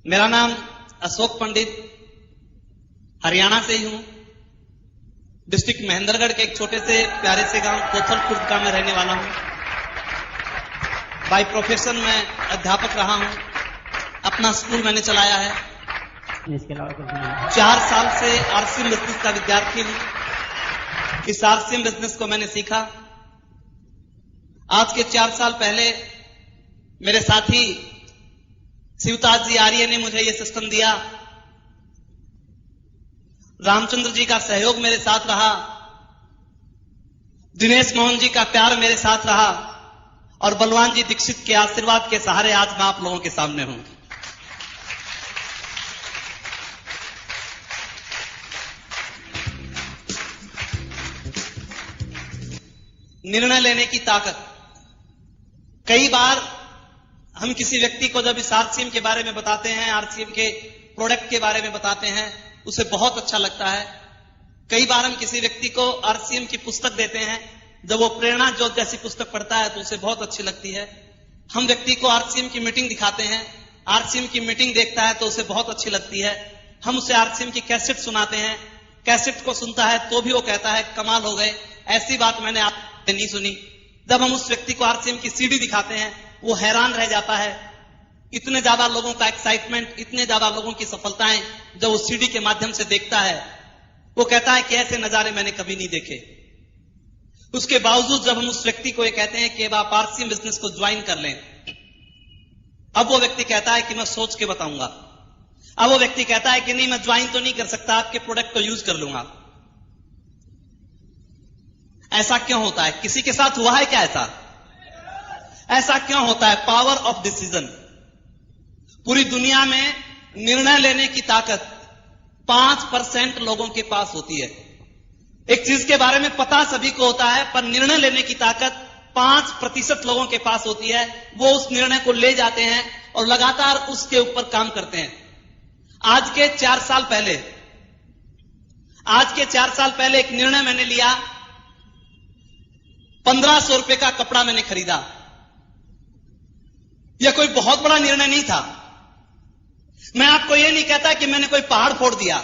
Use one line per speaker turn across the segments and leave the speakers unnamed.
मेरा नाम अशोक पंडित, हरियाणा से ही हूं। डिस्ट्रिक्ट महेंद्रगढ़ के एक छोटे से प्यारे से गांव कोथल खुर्द का मैं रहने वाला हूं। बाय प्रोफेशन मैं अध्यापक रहा हूं। अपना स्कूल मैंने चलाया है।
इसके अलावा कुछ नहीं।
4 साल से आरसीएम बिजनेस का विद्यार्थी हूं। इस आरसीएम बिजनेस को मैंने सीखा। आज के 4 साल पहले मेरे साथी शिवताज जी आर्य ने मुझे यह सिस्टम दिया। रामचंद्र जी का सहयोग मेरे साथ रहा, दिनेश मोहन जी का प्यार मेरे साथ रहा और बलवान जी दीक्षित के आशीर्वाद के सहारे आज मैं आप लोगों के सामने हूं। निर्णय लेने की ताकत। कई बार हम किसी व्यक्ति को जब इस आरसीएम के बारे में बताते हैं, आरसीएम के प्रोडक्ट के बारे में बताते हैं, उसे बहुत अच्छा लगता है। कई बार हम किसी व्यक्ति को आरसीएम की पुस्तक देते हैं, जब वो प्रेरणा ज्योत जैसी पुस्तक पढ़ता है तो उसे बहुत अच्छी लगती है। हम व्यक्ति को आरसीएम की मीटिंग दिखाते हैं, आरसीएम की मीटिंग देखता है तो उसे बहुत अच्छी लगती है। हम उसे आरसीएम की कैसेट सुनाते हैं, कैसेट को सुनता है तो भी वो कहता है कमाल हो गए, ऐसी बात मैंने आपसे नहीं सुनी। जब हम उस व्यक्ति को आरसीएम की सीडी दिखाते हैं वो हैरान रह जाता है। इतने ज्यादा लोगों का एक्साइटमेंट, इतने ज्यादा लोगों की सफलताएं जब वो सीडी के माध्यम से देखता है, वो कहता है कि ऐसे नजारे मैंने कभी नहीं देखे। उसके बावजूद जब हम उस व्यक्ति को ये कहते हैं कि अब आप आरसीएम बिजनेस को ज्वाइन कर लें, अब वो व्यक्ति कहता है कि मैं सोच के बताऊंगा। अब वो व्यक्ति कहता है कि नहीं, मैं ज्वाइन तो नहीं कर सकता, आपके प्रोडक्ट को यूज कर लूंगा। ऐसा क्यों होता है? किसी के साथ हुआ है क्या ऐसा क्यों होता है? Power of decision. पूरी दुनिया में निर्णय लेने की ताकत 5% लोगों के पास होती है। एक चीज के बारे में पता सभी को होता है, पर निर्णय लेने की ताकत 5% लोगों के पास होती है। वो उस निर्णय को ले जाते हैं और लगातार उसके ऊपर काम करते हैं। आज के 4 साल पहले एक निर्णय मैंने लिया। 1500 रुपए का कपड़ा मैंने खरीदा। यह कोई बहुत बड़ा निर्णय नहीं था। मैं आपको यह नहीं कहता कि मैंने कोई पहाड़ फोड़ दिया।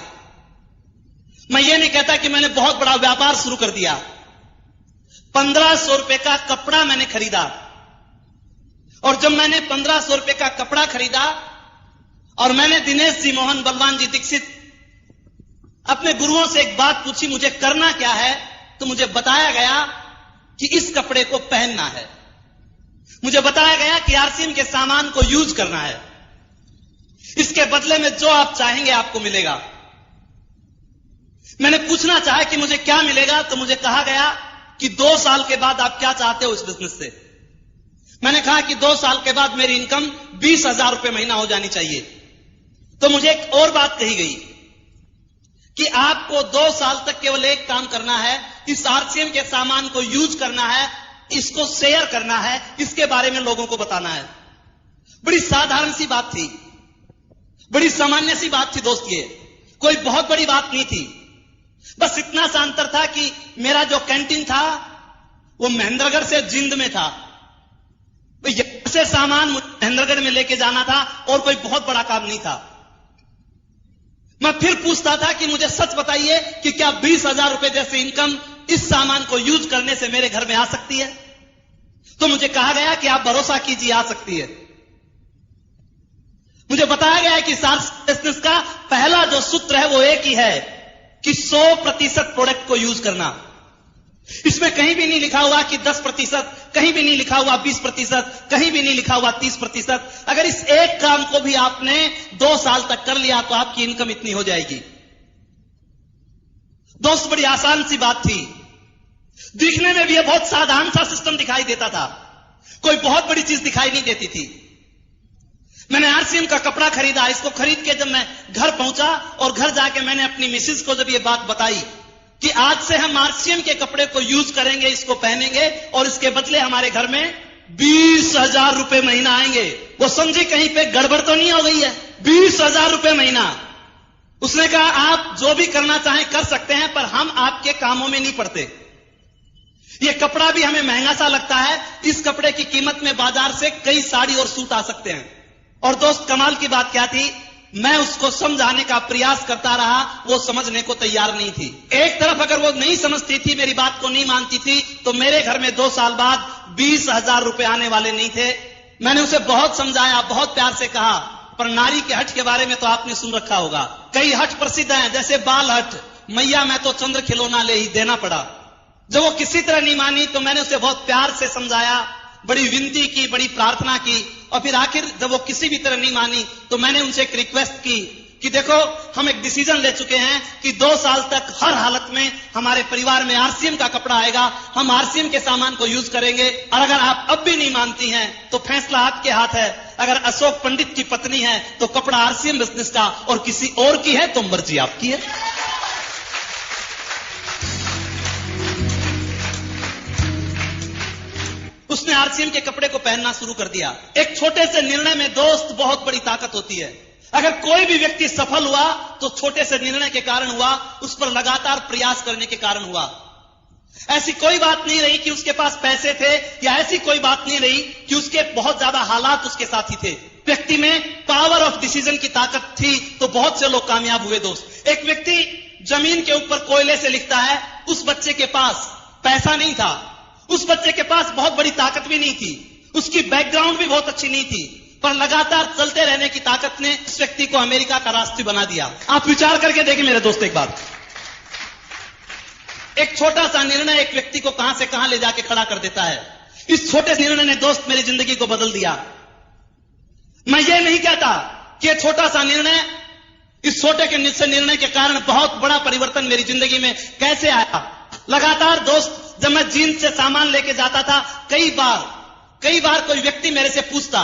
मैं ये नहीं कहता कि मैंने बहुत बड़ा व्यापार शुरू कर दिया। 1500 रुपए का कपड़ा मैंने खरीदा। और जब मैंने 1500 रुपए का कपड़ा खरीदा और मैंने दिनेश जी, मोहन, बलवान जी दीक्षित अपने गुरुओं से एक बात पूछी, मुझे करना क्या है, तो मुझे बताया गया कि इस कपड़े को पहनना है। मुझे बताया गया कि आरसीएम के सामान को यूज करना है। इसके बदले में जो आप चाहेंगे आपको मिलेगा। मैंने पूछना चाहा कि मुझे क्या मिलेगा, तो मुझे कहा गया कि 2 साल के बाद आप क्या चाहते हो इस बिजनेस से। मैंने कहा कि 2 साल के बाद मेरी इनकम 20,000 रुपए महीना हो जानी चाहिए। तो मुझे एक और बात कही गई कि आपको 2 साल तक केवल एक काम करना है, इस आरसीएम के सामान को यूज करना है, इसको शेयर करना है, इसके बारे में लोगों को बताना है। बड़ी साधारण सी बात थी, बड़ी सामान्य सी बात थी दोस्त। ये कोई बहुत बड़ी बात नहीं थी। बस इतना सा अंतर था कि मेरा जो कैंटीन था वो महेंद्रगढ़ से जिंद में था। यहां से सामान महेंद्रगढ़ में लेके जाना था और कोई बहुत बड़ा काम नहीं था। मैं फिर पूछता था कि मुझे सच बताइए कि क्या 20,000 रुपए जैसे इनकम इस सामान को यूज करने से मेरे घर में आ सकती है? तो मुझे कहा गया कि आप भरोसा कीजिए, आ सकती है। मुझे बताया गया है कि बिजनेस का पहला जो सूत्र है वो एक ही है कि 100% प्रोडक्ट को यूज करना। इसमें कहीं भी नहीं लिखा हुआ कि 10%, कहीं भी नहीं लिखा हुआ 20%, कहीं भी नहीं लिखा हुआ 30%। अगर इस एक काम को भी आपने 2 साल तक कर लिया तो आपकी इनकम इतनी हो जाएगी। दोस्त, बड़ी आसान सी बात थी। दिखने में भी यह बहुत साधारण सा सिस्टम दिखाई देता था, कोई बहुत बड़ी चीज दिखाई नहीं देती थी। मैंने आरसीएम का कपड़ा खरीदा। इसको खरीद के जब मैं घर पहुंचा और घर जाके मैंने अपनी मिसेज को जब ये बात बताई कि आज से हम आरसीएम के कपड़े को यूज करेंगे, इसको पहनेंगे और इसके बदले हमारे घर में 20,000 रुपए महीना आएंगे, वो समझी कहीं पे गड़बड़ तो नहीं हो गई है। 20,000 रुपए महीना। उसने कहा आप जो भी करना चाहें कर सकते हैं, पर हम आपके कामों में नहीं पड़ते। ये कपड़ा भी हमें महंगा सा लगता है। इस कपड़े की कीमत में बाजार से कई साड़ी और सूट आ सकते हैं। और दोस्त, कमाल की बात क्या थी मैं उसको समझाने का प्रयास करता रहा, वो समझने को तैयार नहीं थी। एक तरफ अगर वो नहीं समझती थी, मेरी बात को नहीं मानती थी, तो मेरे घर में 2 साल बाद 20,000 रुपए आने वाले नहीं थे। मैंने उसे बहुत समझाया, बहुत प्यार से कहा, पर नारी के हट के बारे में तो आपने सुन रखा होगा। कई हट प्रसिद्ध हैं, जैसे बाल हट, मैया मैं तो चंद्र खिलौना ले ही देना पड़ा। जब वो किसी तरह नहीं मानी तो मैंने उसे बहुत प्यार से समझाया, बड़ी विनती की, बड़ी प्रार्थना की, और फिर आखिर जब वो किसी भी तरह नहीं मानी तो मैंने उनसे एक रिक्वेस्ट की कि देखो, हम एक डिसीजन ले चुके हैं कि 2 साल तक हर हालत में हमारे परिवार में आरसीएम का कपड़ा आएगा, हम आरसीएम के सामान को यूज करेंगे, और अगर आप अब भी नहीं मानती हैं तो फैसला आपके हाथ है। अगर अशोक पंडित की पत्नी है तो कपड़ा आरसीएम बिजनेस का, और किसी और की है तो मर्जी आपकी है। उसने आरसीएम के कपड़े को पहनना शुरू कर दिया। एक छोटे से निर्णय में दोस्त बहुत बड़ी ताकत होती है। अगर कोई भी व्यक्ति सफल हुआ तो छोटे से निर्णय के कारण हुआ, उस पर लगातार प्रयास करने के कारण हुआ। ऐसी कोई बात नहीं रही कि उसके पास पैसे थे, या ऐसी कोई बात नहीं रही कि उसके बहुत ज्यादा हालात उसके साथी थे। व्यक्ति में पावर ऑफ डिसीजन की ताकत थी तो बहुत से लोग कामयाब हुए। दोस्त, एक व्यक्ति जमीन के ऊपर कोयले से लिखता है, उस बच्चे के पास पैसा नहीं था, उस बच्चे के पास बहुत बड़ी ताकत भी नहीं थी, उसकी बैकग्राउंड भी बहुत अच्छी नहीं थी, पर लगातार चलते रहने की ताकत ने उस व्यक्ति को अमेरिका का राष्ट्रपति बना दिया। आप विचार करके देखें मेरे दोस्त, एक बात, एक छोटा सा निर्णय एक व्यक्ति को कहां से कहां ले जाके खड़ा कर देता है। इस छोटे निर्णय ने दोस्त मेरी जिंदगी को बदल दिया। मैं ये नहीं कहता कि यह छोटा सा निर्णय, इस छोटे के निर्णय के कारण बहुत बड़ा परिवर्तन मेरी जिंदगी में कैसे आया। लगातार दोस्त, जब मैं जींद से सामान लेके जाता था, कई बार कोई व्यक्ति मेरे से पूछता,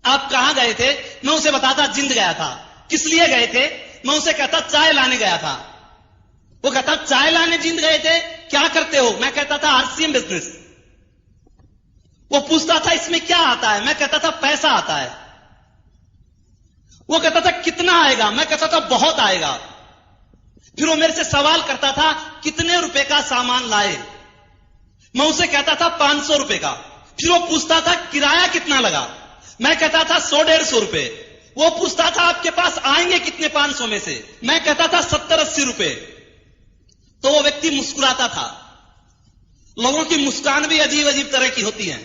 आप कहां गए थे? मैं उसे बताता जींद गया था। किस लिए गए थे? मैं उसे कहता चाय लाने गया था। वो कहता चाय लाने जींद गए थे, क्या करते हो? मैं कहता था आरसीएम बिजनेस। वो पूछता था इसमें क्या आता है? मैं कहता था पैसा आता है। वो कहता था कितना आएगा? मैं कहता था बहुत आएगा। फिर वो मेरे से सवाल करता था कितने रुपए का सामान लाए? मैं उसे कहता था 500 रुपए का। फिर वो पूछता था किराया कितना लगा? मैं कहता था 100-150 रुपए। वो पूछता था आपके पास आएंगे कितने 500 में से? मैं कहता था 70-80 रुपए। तो वो व्यक्ति मुस्कुराता था। लोगों की मुस्कान भी अजीब अजीब तरह की होती है।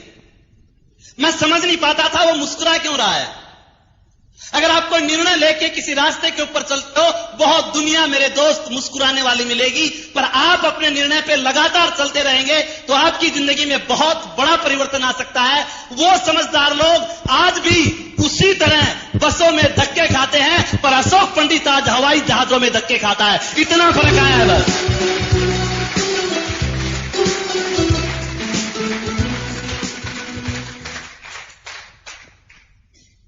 मैं समझ नहीं पाता था वो मुस्कुरा क्यों रहा है। अगर आप कोई निर्णय लेके किसी रास्ते के ऊपर चलते हो, बहुत दुनिया मेरे दोस्त मुस्कुराने वाली मिलेगी, पर आप अपने निर्णय पे लगातार चलते रहेंगे तो आपकी जिंदगी में बहुत बड़ा परिवर्तन आ सकता है। वो समझदार लोग आज भी उसी तरह बसों में धक्के खाते हैं, पर अशोक पंडित आज हवाई जहाजों में धक्के खाता है। इतना फर्क आया है बस।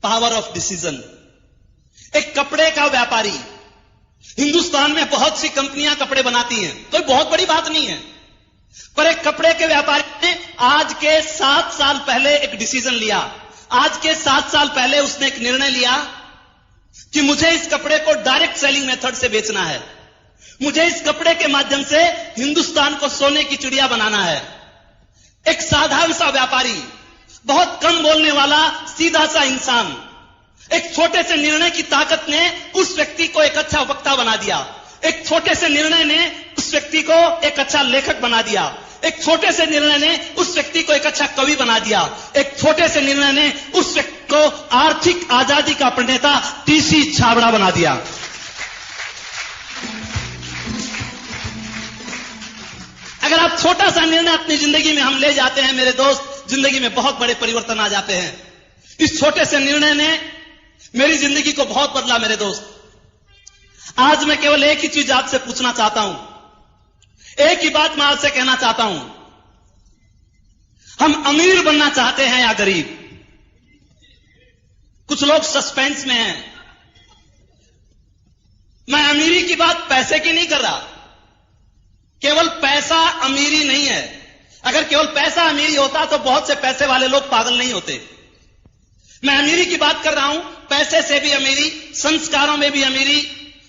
Power of decision. एक कपड़े का व्यापारी, हिंदुस्तान में बहुत सी कंपनियां कपड़े बनाती हैं, कोई बहुत बड़ी बात नहीं है, पर एक कपड़े के व्यापारी ने आज के 7 साल पहले एक डिसीजन लिया। आज के 7 साल पहले उसने एक निर्णय लिया कि मुझे इस कपड़े को डायरेक्ट सेलिंग मेथड से बेचना है। मुझे इस कपड़े के माध्यम से हिंदुस्तान को सोने की चिड़िया बनाना है। एक साधारण सा व्यापारी, बहुत कम बोलने वाला, सीधा सा इंसान, एक छोटे से निर्णय की ताकत ने उस व्यक्ति को एक अच्छा वक्ता बना दिया। एक छोटे से निर्णय ने उस व्यक्ति को एक अच्छा लेखक बना दिया। एक छोटे से निर्णय ने उस व्यक्ति को एक अच्छा कवि बना दिया। एक छोटे से निर्णय ने उस व्यक्ति को आर्थिक आजादी का प्रणेता टीसी छाबड़ा बना दिया। अगर आप छोटा सा निर्णय अपनी जिंदगी में हम ले जाते हैं मेरे दोस्त, जिंदगी में बहुत बड़े परिवर्तन आ जाते हैं। इस छोटे से निर्णय ने मेरी जिंदगी को बहुत बदला मेरे दोस्त। आज मैं केवल एक ही चीज आपसे पूछना चाहता हूं, एक ही बात मैं आपसे कहना चाहता हूं, हम अमीर बनना चाहते हैं या गरीब? कुछ लोग सस्पेंस में हैं। मैं अमीरी की बात पैसे की नहीं कर रहा। केवल पैसा अमीरी नहीं है। अगर केवल पैसा अमीरी होता तो बहुत से पैसे वाले लोग पागल नहीं होते। मैं अमीरी की बात कर रहा हूं, पैसे से भी अमीरी, संस्कारों में भी अमीरी,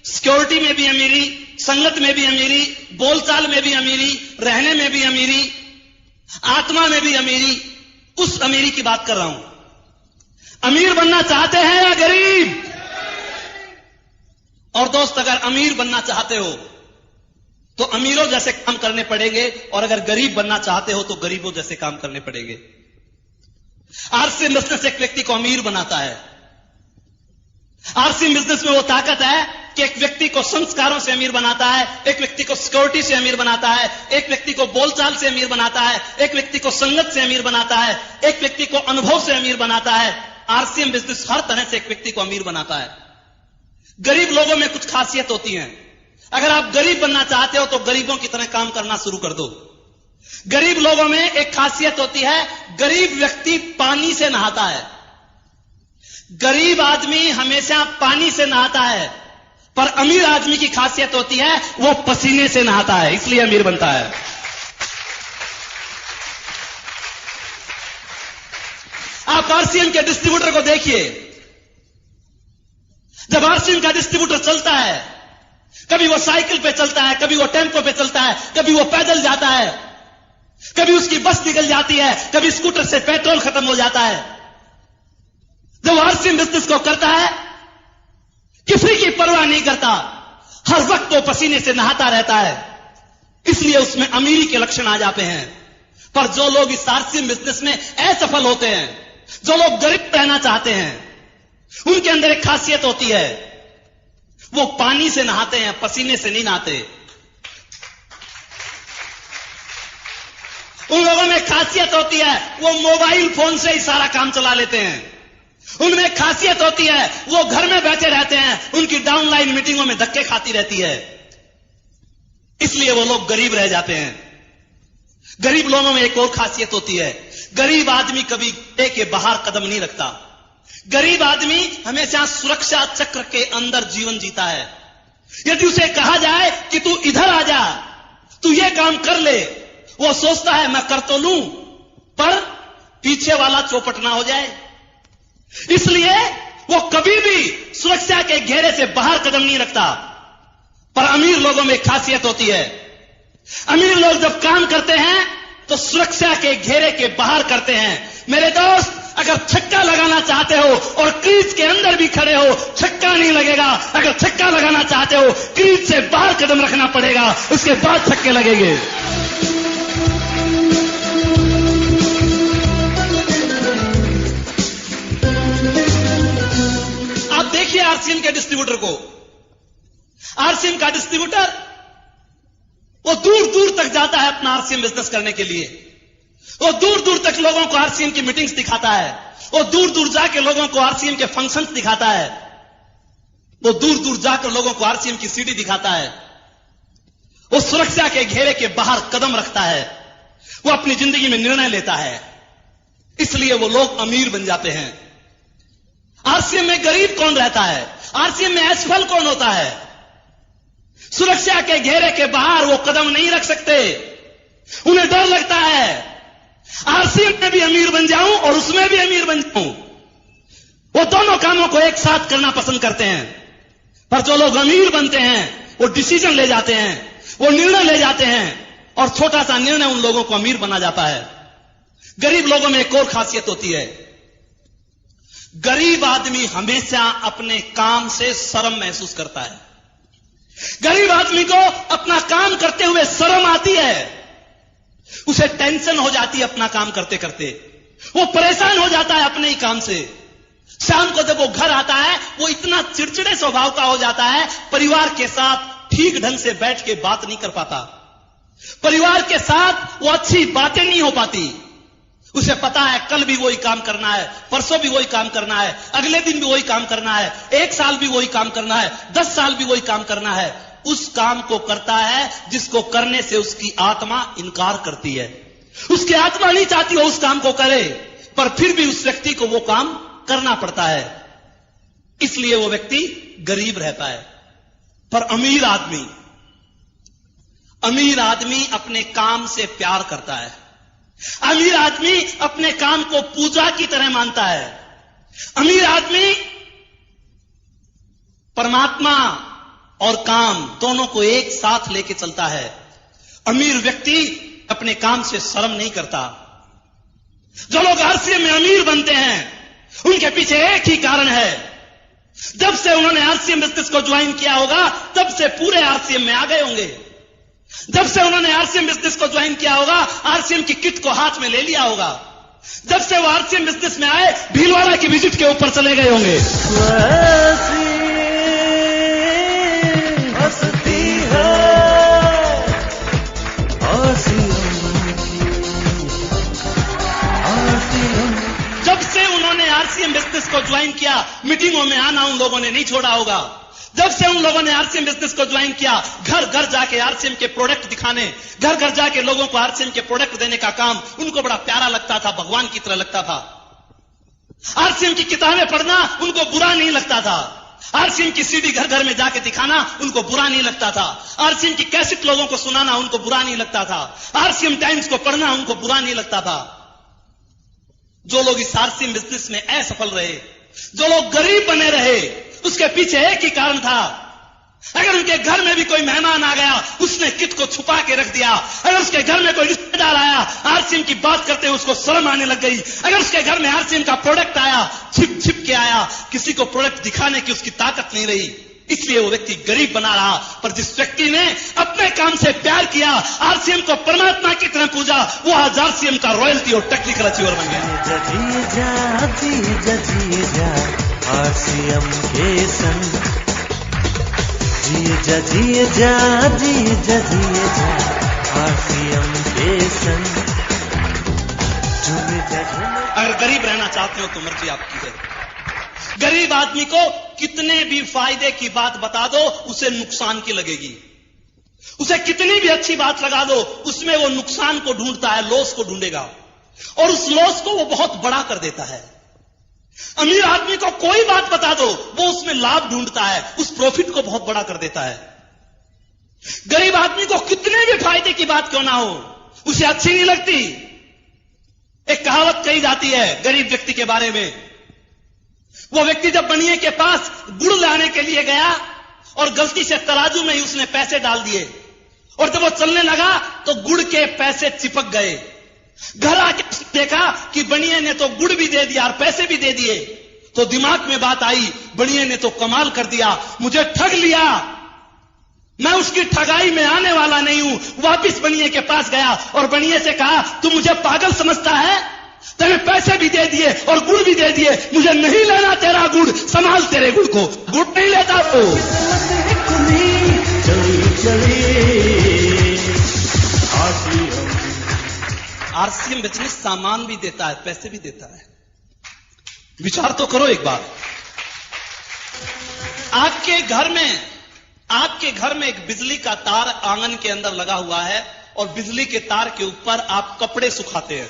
सिक्योरिटी में भी अमीरी, संगत में भी अमीरी, बोलचाल में भी अमीरी, रहने में भी अमीरी, आत्मा में भी अमीरी, उस अमीरी की बात कर रहा हूं। अमीर बनना चाहते हैं या गरीब? और दोस्त, अगर अमीर बनना चाहते हो तो अमीरों जैसे काम करने पड़ेंगे, और अगर गरीब बनना चाहते हो तो गरीबों जैसे काम करने पड़ेंगे। आरसीएम बिजनेस एक व्यक्ति को अमीर बनाता है। आरसीएम बिजनेस में वो ताकत है कि एक व्यक्ति को संस्कारों से अमीर बनाता है, एक व्यक्ति को सिक्योरिटी से अमीर बनाता है, एक व्यक्ति को बोलचाल से अमीर बनाता है, एक व्यक्ति को संगत से अमीर बनाता है, एक व्यक्ति को अनुभव से अमीर बनाता है। आरसीएम बिजनेस हर तरह से एक व्यक्ति को अमीर बनाता है। गरीब लोगों में कुछ खासियत होती है। अगर आप गरीब बनना चाहते हो तो गरीबों की तरह काम करना शुरू कर दो। गरीब लोगों में एक खासियत होती है, गरीब व्यक्ति पानी से नहाता है। गरीब आदमी हमेशा पानी से नहाता है, पर अमीर आदमी की खासियत होती है वो पसीने से नहाता है, इसलिए अमीर बनता है। आप आरसीएम के डिस्ट्रीब्यूटर को देखिए। जब आरसीएम का डिस्ट्रीब्यूटर चलता है, कभी वो साइकिल पे चलता है, कभी वो टेम्पो पे चलता है, कभी वो पैदल जाता है, कभी उसकी बस निकल जाती है, कभी स्कूटर से पेट्रोल खत्म हो जाता है। जब आरसीएम बिजनेस को करता है, किसी की परवाह नहीं करता, हर वक्त वो पसीने से नहाता रहता है, इसलिए उसमें अमीरी के लक्षण आ जाते हैं। पर जो लोग इस आरसीएम बिजनेस में असफल होते हैं, जो लोग गरीब रहना चाहते हैं, उनके अंदर एक खासियत होती है, वो पानी से नहाते हैं, पसीने से नहीं नहाते। उन लोगों में खासियत होती है, वो मोबाइल फोन से ही सारा काम चला लेते हैं। उनमें खासियत होती है, वो घर में बैठे रहते हैं, उनकी डाउनलाइन मीटिंगों में धक्के खाती रहती है, इसलिए वो लोग गरीब रह जाते हैं। गरीब लोगों में एक और खासियत होती है, गरीब आदमी कभी घरे के बाहर कदम नहीं रखता। गरीब आदमी हमेशा सुरक्षा चक्र के अंदर जीवन जीता है। यदि उसे कहा जाए कि तू इधर आ जा, तू ये काम कर ले, वो सोचता है मैं कर तो लूं, पर पीछे वाला चौपट ना हो जाए, इसलिए वो कभी भी सुरक्षा के घेरे से बाहर कदम नहीं रखता। पर अमीर लोगों में खासियत होती है, अमीर लोग जब काम करते हैं तो सुरक्षा के घेरे के बाहर करते हैं। मेरे दोस्त, अगर छक्का लगाना चाहते हो और क्रीज के अंदर भी खड़े हो, छक्का नहीं लगेगा। अगर छक्का लगाना चाहते हो, क्रीज से बाहर कदम रखना पड़ेगा, उसके बाद छक्के लगेंगे। आप देखिए आरसीएम के डिस्ट्रीब्यूटर को। आरसीएम का डिस्ट्रीब्यूटर वो दूर दूर तक जाता है अपना आरसीएम बिजनेस करने के लिए। वो दूर दूर तक लोगों को आरसीएम की मीटिंग्स दिखाता है, वो दूर दूर जाके लोगों को आरसीएम के फंक्शंस दिखाता है, वो दूर दूर जाकर लोगों को आरसीएम की सीडी दिखाता है। वो सुरक्षा के घेरे के बाहर कदम रखता है, वो अपनी जिंदगी में निर्णय लेता है, इसलिए वो लोग अमीर बन जाते हैं। आरसीएम में गरीब कौन रहता है? आरसीएम में असफल कौन होता है? सुरक्षा के घेरे के बाहर वो कदम नहीं रख सकते, उन्हें डर लगता है आरसीएम में भी अमीर बन जाऊं और उसमें भी अमीर बन जाऊं। वो दोनों कामों को एक साथ करना पसंद करते हैं। पर जो लोग अमीर बनते हैं वो डिसीजन ले जाते हैं, वो निर्णय ले जाते हैं, और छोटा सा निर्णय उन लोगों को अमीर बना जाता है। गरीब लोगों में एक और खासियत होती है, गरीब आदमी हमेशा अपने काम से शर्म महसूस करता है। गरीब आदमी को अपना काम करते हुए शर्म आती है, उसे टेंशन हो जाती है अपना काम करते करते, वो परेशान हो जाता है अपने ही काम से। शाम को जब वो घर आता है, वो इतना चिड़चिड़े स्वभाव का हो जाता है, परिवार के साथ ठीक ढंग से बैठ के बात नहीं कर पाता, परिवार के साथ वो अच्छी बातें नहीं हो पाती। उसे पता है कल भी वही काम करना है, परसों भी वही काम करना है, अगले दिन भी वही काम करना है, 1 साल भी वही काम करना है, 10 साल भी वही काम करना है। उस काम को करता है जिसको करने से उसकी आत्मा इनकार करती है। उसकी आत्मा नहीं चाहती वो उस काम को करे, पर फिर भी उस व्यक्ति को वो काम करना पड़ता है, इसलिए वो व्यक्ति गरीब रहता है। पर अमीर आदमी अपने काम से प्यार करता है। अमीर आदमी अपने काम को पूजा की तरह मानता है। अमीर आदमी परमात्मा और काम दोनों को एक साथ लेके चलता है। अमीर व्यक्ति अपने काम से शर्म नहीं करता। जो लोग आरसीएम में अमीर बनते हैं, उनके पीछे एक ही कारण है, जब से उन्होंने आरसीएम बिजनेस को ज्वाइन किया होगा तब से पूरे आरसीएम में आ गए होंगे। जब से उन्होंने आरसीएम बिजनेस को ज्वाइन किया होगा आरसीएम की किट को हाथ में ले लिया होगा। जब से वो आरसीएम बिजनेस में आए भीलवाड़ा की विजिट के ऊपर चले गए होंगे। जब से उन्होंने आरसीएम बिजनेस को ज्वाइन किया मीटिंगों में आना उन लोगों ने नहीं छोड़ा होगा। जब से उन लोगों ने आरसीएम बिजनेस को ज्वाइन किया घर घर जाके आरसीएम के प्रोडक्ट दिखाने, घर घर जाके लोगों को आरसीएम के प्रोडक्ट देने का काम उनको बड़ा प्यारा लगता था, भगवान की तरह लगता था। आरसीएम की किताबें पढ़ना उनको बुरा नहीं लगता था। आरसीएम की सीडी घर घर में जाके दिखाना उनको बुरा नहीं लगता था। आरसीएम की कैसेट लोगों को सुनाना उनको बुरा नहीं लगता था। आरसीएम टाइम्स को पढ़ना उनको बुरा नहीं लगता था। जो लोग इस आरसीएम बिजनेस में असफल रहे, जो लोग गरीब बने रहे, उसके पीछे एक ही कारण था। अगर उनके घर में भी कोई मेहमान आ गया उसने किट को छुपा के रख दिया। अगर उसके घर में कोई रिश्तेदार आया आरसीएम की बात करते उसको शर्म आने लग गई। अगर उसके घर में आरसीएम का प्रोडक्ट आया छिप छिप के आया, किसी को प्रोडक्ट दिखाने की उसकी ताकत नहीं रही, इसलिए वो व्यक्ति गरीब बना रहा। पर जिस व्यक्ति ने अपने काम से प्यार किया, आरसीएम को परमात्मा की तरह पूजा, वो आज आरसीएम का रॉयल्टी और टेक्निकल अचीवर बन गया।
आरसीएम के संग जिए जा आरसीएम के संग।
अगर गरीब रहना चाहते हो तो मर्जी आपकी है। गरीब आदमी को कितने भी फायदे की बात बता दो उसे नुकसान की लगेगी। उसे कितनी भी अच्छी बात लगा दो उसमें वो नुकसान को ढूंढता है, लॉस को ढूंढेगा और उस लॉस को वो बहुत बड़ा कर देता है। अमीर आदमी को कोई बात बता दो वो उसमें लाभ ढूंढता है, उस प्रॉफिट को बहुत बड़ा कर देता है। गरीब आदमी को कितने भी फायदे की बात क्यों ना हो उसे अच्छी नहीं लगती। एक कहावत कही जाती है गरीब व्यक्ति के बारे में। वो व्यक्ति जब बनिए के पास गुड़ लाने के लिए गया और गलती से तराजू में ही उसने पैसे डाल दिए और जब वो चलने लगा तो गुड़ के पैसे चिपक गए। घर आके देखा कि बनिए ने तो गुड़ भी दे दिया और पैसे भी दे दिए, तो दिमाग में बात आई बनिए ने तो कमाल कर दिया, मुझे ठग लिया, मैं उसकी ठगाई में आने वाला नहीं हूं। वापिस बनिए के पास गया और बनिए से कहा तू मुझे पागल समझता है, तेरे पैसे भी दे दिए और गुड़ भी दे दिए, मुझे नहीं लेना तेरा गुड़, संभाल तेरे गुड़ को, गुड़ नहीं लेता तो। आरसीएम बिजनेस सामान भी देता है, पैसे भी देता है। विचार तो करो एक बार। आपके घर में एक बिजली का तार आंगन के अंदर लगा हुआ है और बिजली के तार के ऊपर आप कपड़े सुखाते हैं।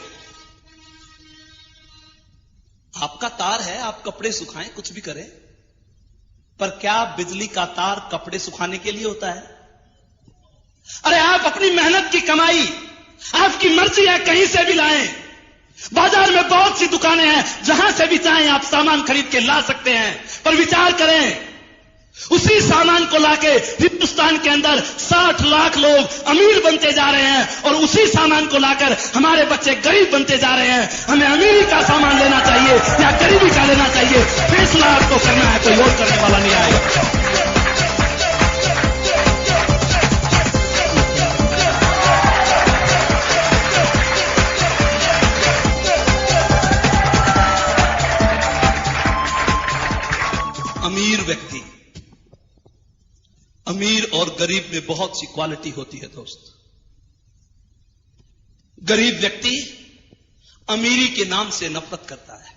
आपका तार है, आप कपड़े सुखाएं, कुछ भी करें, पर क्या बिजली का तार कपड़े सुखाने के लिए होता है? अरे आप अपनी मेहनत की कमाई, आपकी मर्जी है कहीं से भी लाएं। बाजार में बहुत सी दुकानें हैं जहां से भी चाहें आप सामान खरीद के ला सकते हैं, पर विचार करें उसी सामान को लाके हिंदुस्तान के अंदर 60 लाख लोग अमीर बनते जा रहे हैं और उसी सामान को लाकर हमारे बच्चे गरीब बनते जा रहे हैं। हमें अमीरी का सामान लेना चाहिए या गरीबी का लेना चाहिए, फैसला आपको करना है, कोई और करने वाला नहीं आएगा। अमीर व्यक्ति, अमीर और गरीब में बहुत सी क्वालिटी होती है दोस्त। गरीब व्यक्ति अमीरी के नाम से नफरत करता है।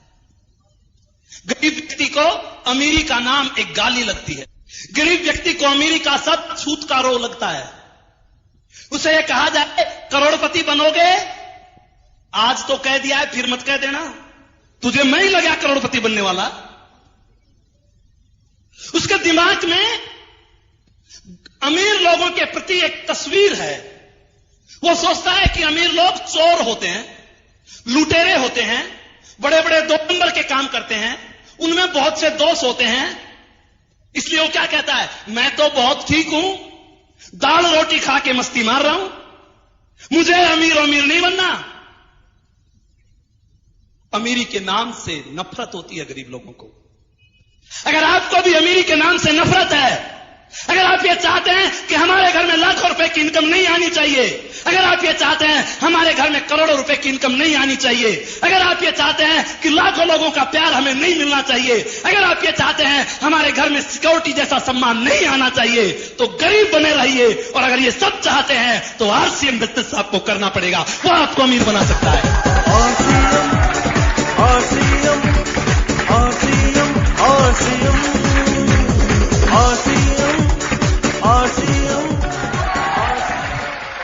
गरीब व्यक्ति को अमीरी का नाम एक गाली लगती है। गरीब व्यक्ति को अमीरी का सब छूत का रो लगता है। उसे यह कहा जाए करोड़पति बनोगे, आज तो कह दिया है फिर मत कह देना, तुझे मैं ही लगा करोड़पति बनने वाला। उसके दिमाग में अमीर लोगों के प्रति एक तस्वीर है। वो सोचता है कि अमीर लोग चोर होते हैं, लुटेरे होते हैं, बड़े बड़े 2 नंबर के काम करते हैं, उनमें बहुत से दोष होते हैं। इसलिए वो क्या कहता है, मैं तो बहुत ठीक हूं, दाल रोटी खा के मस्ती मार रहा हूं, मुझे अमीर नहीं बनना। अमीरी के नाम से नफरत होती है गरीब लोगों को।
अगर आपको भी अमीरी के नाम से नफरत है, अगर आप ये चाहते हैं कि हमारे घर में लाखों रुपए की इनकम नहीं आनी चाहिए, अगर आप ये चाहते हैं हमारे घर में करोड़ों रुपए की इनकम नहीं आनी चाहिए, अगर आप ये चाहते हैं कि लाखों लोगों का प्यार हमें नहीं मिलना चाहिए, अगर आप ये चाहते हैं हमारे घर में सिक्योरिटी जैसा सम्मान नहीं आना चाहिए, तो गरीब बने रहिए। और अगर ये सब चाहते हैं तो आरसीएम बिजनेस आपको करना पड़ेगा, वो आपको अमीर बना सकता है।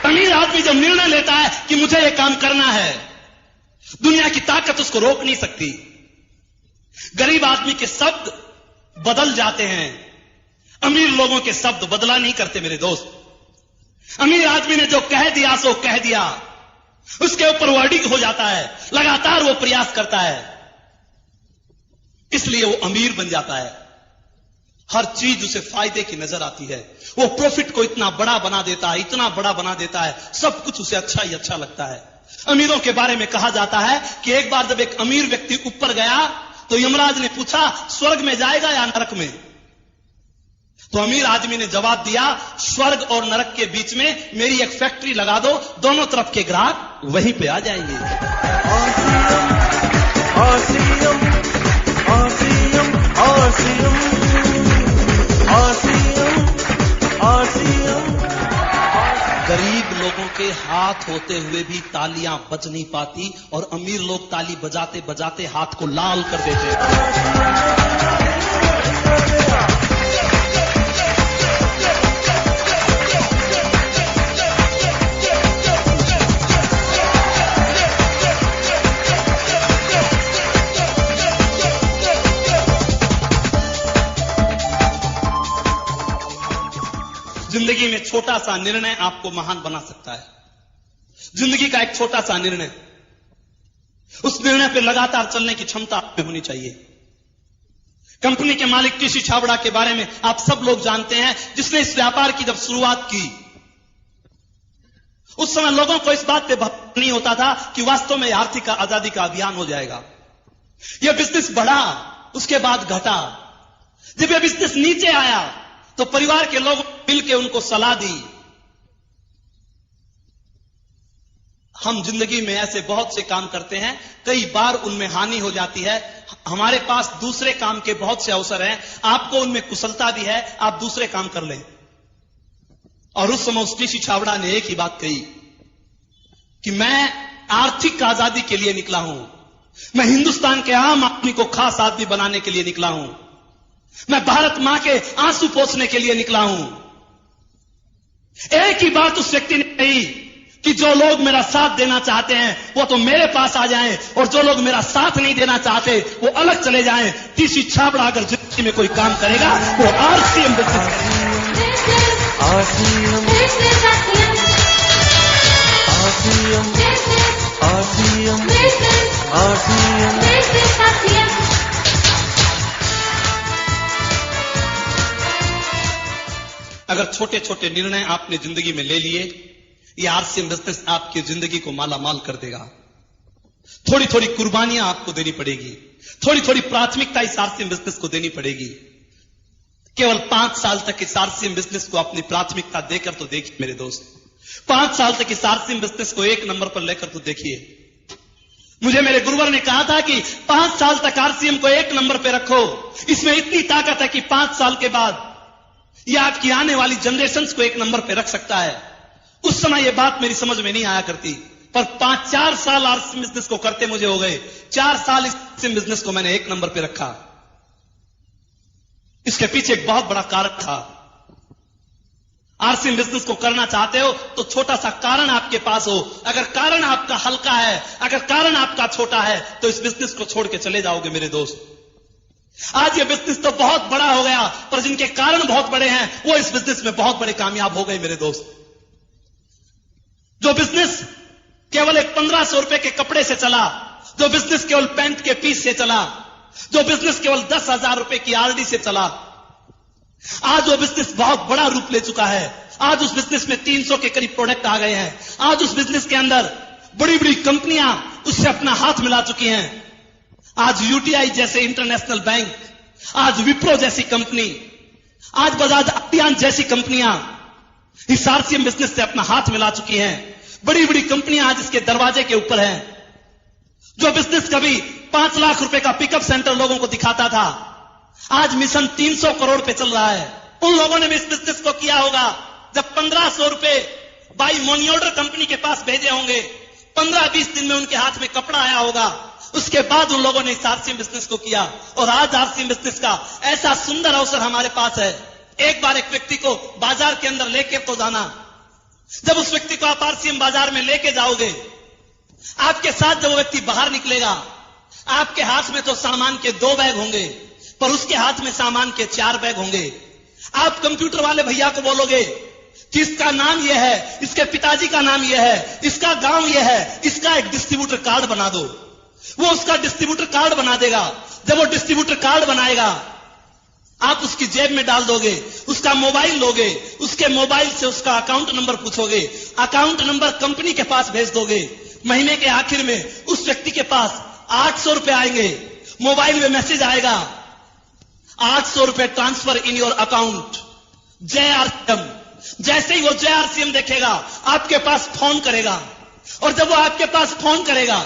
अमीर आदमी जब निर्णय लेता है कि मुझे ये काम करना है, दुनिया की ताकत उसको रोक नहीं सकती। गरीब आदमी के शब्द बदल जाते हैं, अमीर लोगों के शब्द बदला नहीं करते मेरे दोस्त। अमीर आदमी ने जो कह दिया सो कह दिया, उसके ऊपर वो अडिग हो जाता है, लगातार वो प्रयास करता है, इसलिए वो अमीर बन जाता है। हर चीज उसे फायदे की नजर आती है, वो प्रॉफिट को इतना बड़ा बना देता है, इतना बड़ा बना देता है, सब कुछ उसे अच्छा ही अच्छा लगता है। अमीरों के बारे में कहा जाता है कि एक बार जब एक अमीर व्यक्ति ऊपर गया तो यमराज ने पूछा स्वर्ग में जाएगा या नरक में? तो अमीर आदमी ने जवाब दिया, स्वर्ग और नरक के बीच में मेरी एक फैक्ट्री लगा दो, दोनों तरफ के ग्राहक वहीं पे आ जाएंगे। गरीब लोगों के हाथ होते हुए भी तालियां बज नहीं पाती, और अमीर लोग ताली बजाते बजाते हाथ को लाल कर देते हैं। जिंदगी में छोटा सा निर्णय आपको महान बना सकता है। जिंदगी का एक छोटा सा निर्णय, उस निर्णय पर लगातार चलने की क्षमता आप में होनी चाहिए। कंपनी के मालिक टीसी छाबड़ा के बारे में आप सब लोग जानते हैं, जिसने इस व्यापार की जब शुरुआत की, उस समय लोगों को इस बात पे भरोसा नहीं होता था कि वास्तव में आर्थिक आजादी का अभियान हो जाएगा। यह बिजनेस बढ़ा, उसके बाद घटा। जब यह बिजनेस नीचे आया तो परिवार के लोग मिलकर उनको सलाह दी। हम जिंदगी में ऐसे बहुत से काम करते हैं, कई बार उनमें हानि हो जाती है। हमारे पास दूसरे काम के बहुत से अवसर हैं, आपको उनमें कुशलता भी है, आप दूसरे काम कर लें। और उस समय उस टीसी छाबड़ा ने एक ही बात कही कि मैं आर्थिक आजादी के लिए निकला हूं, मैं हिंदुस्तान के आम आदमी को खास आदमी बनाने के लिए निकला हूं, मैं भारत मां के आंसू पोंछने के लिए निकला हूं। एक ही बात उस व्यक्ति ने कही कि जो लोग मेरा साथ देना चाहते हैं वो तो मेरे पास आ जाएं, और जो लोग मेरा साथ नहीं देना चाहते वो अलग चले जाएं। टीसी छाबड़ा अगर जिंदगी में कोई काम करेगा वो आरसीएम अगर छोटे छोटे निर्णय आपने जिंदगी में ले लिए, ये आरसीएम बिजनेस आपकी जिंदगी को माला माल कर देगा। थोड़ी थोड़ी कुर्बानियां आपको देनी पड़ेगी, थोड़ी थोड़ी प्राथमिकता इस आरसीएम बिजनेस को देनी पड़ेगी। केवल 5 साल तक इस आरसीएम बिजनेस को अपनी प्राथमिकता देकर तो देखिए मेरे दोस्त, 5 साल तक इस आरसीएम बिजनेस को 1 नंबर पर लेकर तो देखिए। मुझे मेरे गुरुवर ने कहा था कि 5 साल तक आरसीएम को 1 नंबर पर रखो, इसमें इतनी ताकत है कि 5 साल के बाद यह आपकी आने वाली जनरेशंस को 1 नंबर पे रख सकता है। उस समय यह बात मेरी समझ में नहीं आया करती, पर 4 साल आरसीएम बिजनेस को करते मुझे हो गए। 4 साल इस आरसीएम बिजनेस को मैंने 1 नंबर पे रखा। इसके पीछे एक बहुत बड़ा कारण था। आरसीएम बिजनेस को करना चाहते हो तो छोटा सा कारण आपके पास हो। अगर कारण आपका हल्का है, अगर कारण आपका छोटा है, तो इस बिजनेस को छोड़ के चले जाओगे मेरे दोस्त। आज ये बिजनेस तो बहुत बड़ा हो गया, पर जिनके कारण बहुत बड़े हैं वो इस बिजनेस में बहुत बड़े कामयाब हो गए मेरे दोस्त। जो बिजनेस केवल एक 1500 रुपए के कपड़े से चला, जो बिजनेस केवल पैंट के पीस से चला, जो बिजनेस केवल 10,000 रुपए की आरडी से चला, आज वो बिजनेस बहुत बड़ा रूप ले चुका है। आज उस बिजनेस में 300 के करीब प्रोडक्ट आ गए हैं। आज उस बिजनेस के अंदर बड़ी बड़ी कंपनियां उससे अपना हाथ मिला चुकी हैं। आज यूटीआई जैसे इंटरनेशनल बैंक आज विप्रो जैसी कंपनी, आज बजाज अभियान जैसी कंपनियां इस आरसीएम बिजनेस से अपना हाथ मिला चुकी हैं। बड़ी बड़ी कंपनियां आज इसके दरवाजे के ऊपर हैं। जो बिजनेस कभी 5 लाख रुपए का पिकअप सेंटर लोगों को दिखाता था, आज मिशन 300 करोड़ पे चल रहा है। उन लोगों ने भी इस बिजनेस को किया होगा जब 1500 रुपए बाई मनी ऑर्डर कंपनी के पास भेजे होंगे, 15-20 दिन में उनके हाथ में कपड़ा आया होगा। उसके बाद उन लोगों ने इस आरसीएम बिजनेस को किया और आज आरसीएम बिजनेस का ऐसा सुंदर अवसर हमारे पास है। एक बार एक व्यक्ति को बाजार के अंदर लेके तो जाना। जब उस व्यक्ति को आप आरसीएम बाजार में लेके जाओगे, आपके साथ जब वो व्यक्ति बाहर निकलेगा, आपके हाथ में तो सामान के 2 बैग होंगे, पर उसके हाथ में सामान के 4 बैग होंगे। आप कंप्यूटर वाले भैया को बोलोगे कि इसका नाम यह है, इसके पिताजी का नाम यह है, इसका गांव यह है, इसका एक डिस्ट्रीब्यूटर कार्ड बना दो। वो उसका डिस्ट्रीब्यूटर कार्ड बना देगा। जब वो डिस्ट्रीब्यूटर कार्ड बनाएगा, आप उसकी जेब में डाल दोगे, उसका मोबाइल लोगे, उसके मोबाइल से उसका अकाउंट नंबर पूछोगे, अकाउंट नंबर कंपनी के पास भेज दोगे। महीने के आखिर में उस व्यक्ति के पास 800 रुपए आएंगे। मोबाइल में मैसेज आएगा, 800 रुपए ट्रांसफर इन योर अकाउंट जय आरसीएम। जैसे ही वो जय आरसीएम देखेगा, आपके पास फोन करेगा, और जब वो आपके पास फोन करेगा,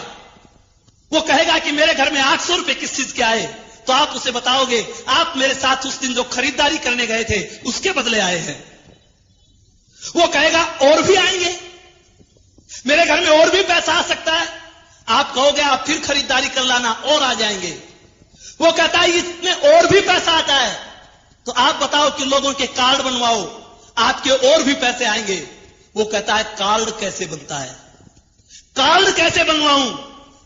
वो कहेगा कि मेरे घर में 800 रुपए किस चीज के आए, तो आप उसे बताओगे आप मेरे साथ उस दिन जो खरीदारी करने गए थे उसके बदले आए हैं। वो कहेगा और भी आएंगे, मेरे घर में और भी पैसा आ सकता है। आप कहोगे आप फिर खरीदारी कर लाना, और आ जाएंगे। वो कहता है इसमें और भी पैसा आता है, तो आप बताओ कि लोगों के कार्ड बनवाओ, आपके और भी पैसे आएंगे। वो कहता है कार्ड कैसे बनता है, कार्ड कैसे बनवाऊं?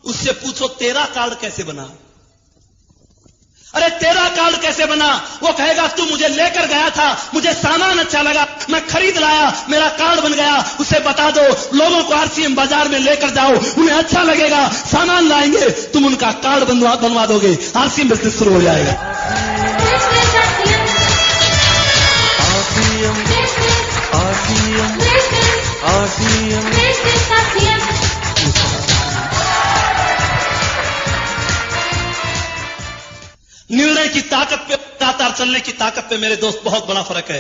उससे पूछो तेरा कार्ड कैसे बना? अरे तेरा कार्ड कैसे बना? वो कहेगा तू मुझे लेकर गया था, मुझे सामान अच्छा लगा, मैं खरीद लाया, मेरा कार्ड बन गया। उसे बता दो लोगों को आरसीएम बाजार में लेकर जाओ, उन्हें अच्छा लगेगा, सामान लाएंगे, तुम उनका कार्ड बनवा दोगे, आरसीएम बिजनेस शुरू हो जाएगा। निर्णय की ताकत पे, लगातार चलने की ताकत पे मेरे दोस्त बहुत बड़ा फर्क है।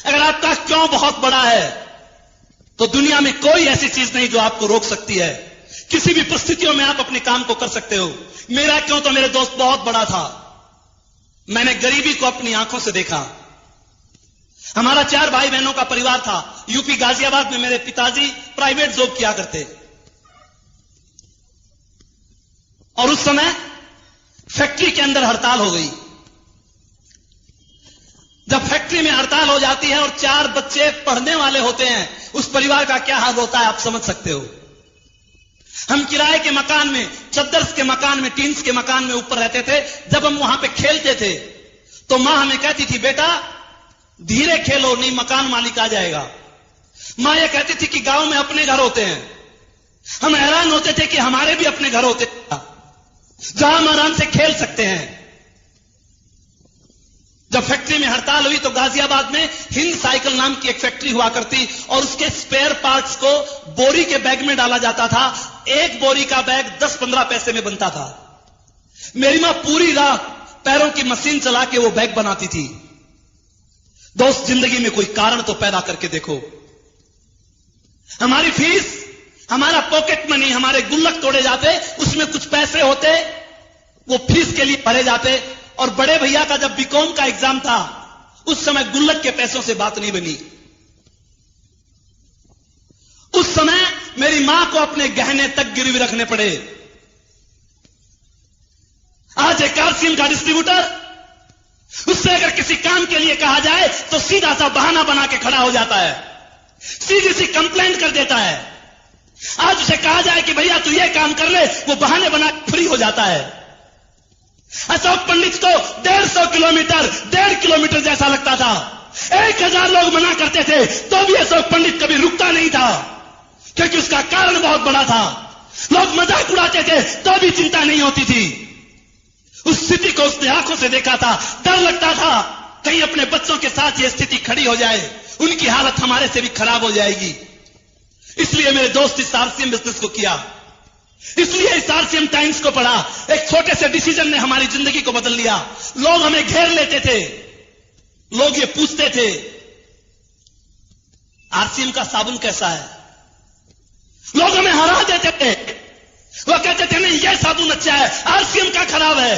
अगर आपका क्यों बहुत बड़ा है, तो दुनिया में कोई ऐसी चीज नहीं जो आपको रोक सकती है। किसी भी परिस्थितियों में आप अपने काम को कर सकते हो। मेरा क्यों तो मेरे दोस्त बहुत बड़ा था। मैंने गरीबी को अपनी आंखों से देखा। हमारा 4 भाई बहनों का परिवार था। यूपी गाजियाबाद में मेरे पिताजी प्राइवेट जॉब किया करते, और उस समय फैक्ट्री के अंदर हड़ताल हो गई। जब फैक्ट्री में हड़ताल हो जाती है और 4 बच्चे पढ़ने वाले होते हैं, उस परिवार का क्या हाल होता है आप समझ सकते हो। हम किराए के मकान में, चद्दर्स के मकान में, टीन्स के मकान में ऊपर रहते थे। जब हम वहां पे खेलते थे तो मां हमें कहती थी बेटा धीरे खेलो, नहीं मकान मालिक आ जाएगा। मां यह कहती थी कि गांव में अपने घर होते हैं। हम हैरान होते थे कि हमारे भी अपने घर होते हैं जहां हम आराम से खेल सकते हैं। जब फैक्ट्री में हड़ताल हुई तो गाजियाबाद में हिंद साइकिल नाम की एक फैक्ट्री हुआ करती, और उसके स्पेयर पार्ट्स को बोरी के बैग में डाला जाता था। एक बोरी का बैग 10-15 पैसे में बनता था। मेरी मां पूरी रात पैरों की मशीन चला के वो बैग बनाती थी। दोस्त जिंदगी में कोई कारण तो पैदा करके देखो। हमारी फीस, हमारा पॉकेट मनी, हमारे गुल्लक तोड़े जाते, उसमें कुछ पैसे होते, वो फीस के लिए भरे जाते। और बड़े भैया का जब बीकॉम का एग्जाम था, उस समय गुल्लक के पैसों से बात नहीं बनी। उस समय मेरी मां को अपने गहने तक गिरवी रखने पड़े। आज एक आरसीएम का डिस्ट्रीब्यूटर, उससे अगर किसी काम के लिए कहा जाए तो सीधा सा बहाना बना के खड़ा हो जाता है, सीधी सी कंप्लेंट कर देता है। आज उसे कहा जाए कि भैया तू ये काम कर ले, वो बहाने बना फ्री हो जाता है। अशोक पंडित को 1.5 किलोमीटर जैसा लगता था। 1000 लोग मना करते थे तो भी अशोक पंडित कभी रुकता नहीं था, क्योंकि उसका कारण बहुत बड़ा था। लोग मजाक उड़ाते थे तो भी चिंता नहीं होती थी। उस स्थिति को उसने आंखों से देखा था। डर लगता था कहीं अपने बच्चों के साथ ये स्थिति खड़ी हो जाए, उनकी हालत हमारे से भी खराब हो जाएगी। इसलिए मेरे दोस्त इस आरसीएम बिजनेस को किया। इसलिए इस आरसीएम टाइम्स को पढ़ा। एक छोटे से डिसीजन ने हमारी जिंदगी को बदल लिया। लोग हमें घेर लेते थे, लोग ये पूछते थे आरसीएम का साबुन कैसा है। लोग हमें हरा देते थे, वो कहते थे नहीं ये साबुन अच्छा है, आरसीएम का खराब है।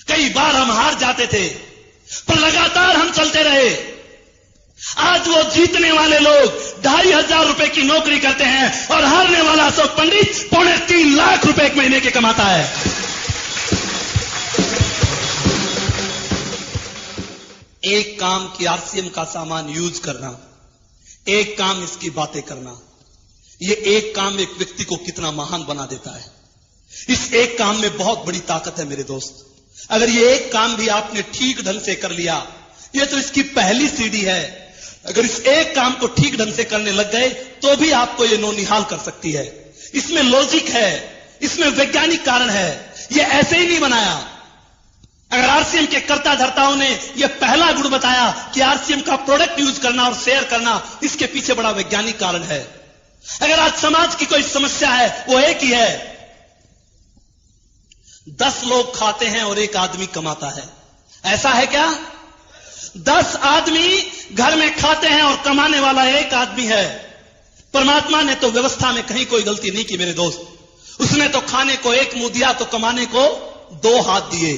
कई बार हम हार जाते थे, पर लगातार हम चलते रहे। आज वो जीतने वाले लोग 2,500 रुपए की नौकरी करते हैं और हारने वाला अशोक पंडित 3.25 लाख रुपए एक महीने के कमाता है। एक काम की आरसीएम का सामान यूज करना, एक काम इसकी बातें करना, ये एक काम एक व्यक्ति को कितना महान बना देता है। इस एक काम में बहुत बड़ी ताकत है मेरे दोस्त। अगर ये एक काम भी आपने ठीक ढंग से कर लिया, ये तो इसकी पहली सीढ़ी है। अगर इस एक काम को ठीक ढंग से करने लग गए तो भी आपको ये नौनिहाल कर सकती है। इसमें लॉजिक है, इसमें वैज्ञानिक कारण है, ये ऐसे ही नहीं बनाया। अगर आरसीएम के कर्ता धर्ताओं ने यह पहला गुण बताया कि आरसीएम का प्रोडक्ट यूज करना और शेयर करना, इसके पीछे बड़ा वैज्ञानिक कारण है। अगर आज समाज की कोई समस्या है वो एक ही है, 10 लोग खाते हैं और एक आदमी कमाता है। ऐसा है क्या? 10 आदमी घर में खाते हैं और कमाने वाला एक आदमी है। परमात्मा ने तो व्यवस्था में कहीं कोई गलती नहीं की मेरे दोस्त। उसने तो खाने को एक मुंह दिया तो कमाने को 2 हाथ दिए।